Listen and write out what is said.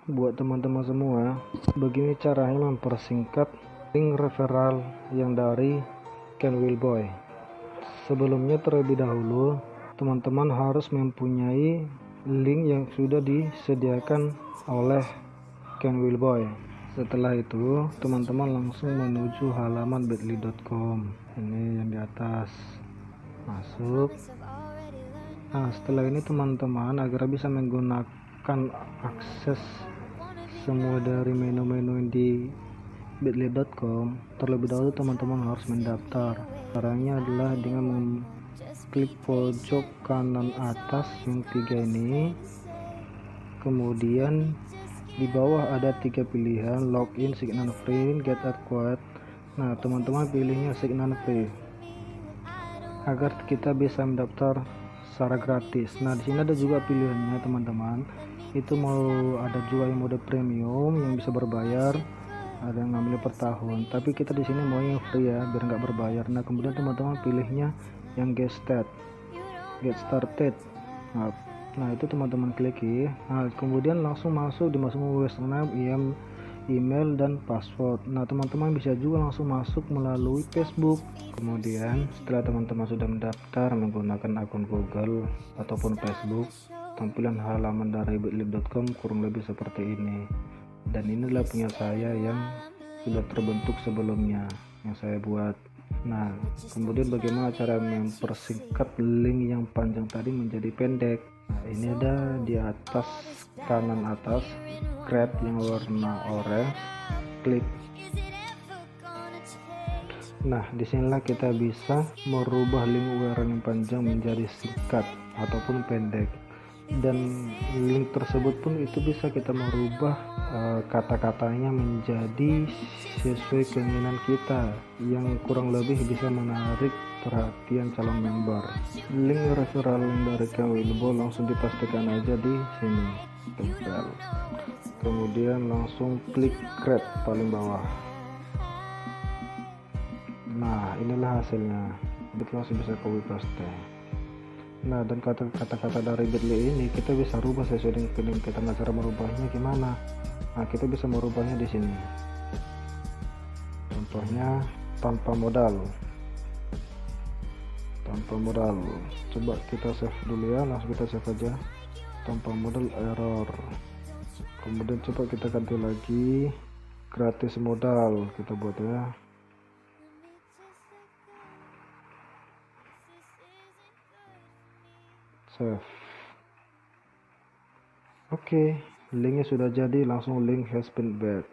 buat teman-teman semua, begini caranya mempersingkat link referral yang dari Canwillboy. Sebelumnya terlebih dahulu, teman-teman harus mempunyai link yang sudah disediakan oleh Canwillboy. Setelah itu, teman-teman langsung menuju halaman bit.ly.com. Ini yang di atas. Masuk. Nah, setelah ini teman-teman agar bisa menggunakan akses semua dari menu-menu di bit.ly.com, terlebih dahulu teman-teman harus mendaftar. Caranya adalah dengan mengklik pojok kanan atas yang 3 ini, kemudian di bawah ada 3 pilihan, login, sign in free, get acquired. Nah, teman-teman pilihnya sign in free agar kita bisa mendaftar secara gratis. Nah, di sini ada juga pilihannya teman-teman. Itu mau ada juga yang mode premium yang bisa berbayar, ada yang ngambil per tahun. Tapi kita di sini mau yang free ya, biar nggak berbayar. Nah, kemudian teman-teman pilihnya yang get started. Nah, itu teman-teman klik ya. Nah, kemudian langsung masuk username, email dan password. Nah, teman-teman bisa juga langsung masuk melalui Facebook. Kemudian setelah teman-teman sudah mendaftar menggunakan akun Google ataupun Facebook, tampilan halaman dari bit.ly.com kurang lebih seperti ini. Dan inilah punya saya yang sudah terbentuk sebelumnya yang saya buat. Nah, kemudian bagaimana cara mempersingkat link yang panjang tadi menjadi pendek? Nah, ini ada di atas kanan atas create yang warna orange, klik. Nah, disinilah kita bisa merubah link URL yang panjang menjadi singkat ataupun pendek, dan link tersebut pun itu bisa kita merubah kata-katanya menjadi sesuai keinginan kita, yang kurang lebih bisa menarik perhatian calon member. Link referral dari Canwillboy langsung dipastikan aja di sini, tempel. Kemudian langsung klik create paling bawah. Nah, inilah hasilnya. Kita langsung bisa copy paste. Nah, dan kata-kata dari bit.ly ini kita bisa rubah sesuai dengan keinginan kita. Nah, cara merubahnya gimana? Nah, kita bisa merubahnya di sini. Contohnya tanpa modal. Coba kita save dulu ya, langsung kita save aja. Tanpa modal error. Kemudian coba kita ganti lagi gratis modal, kita buat ya. Save. Oke, linknya sudah jadi, langsung link has been back.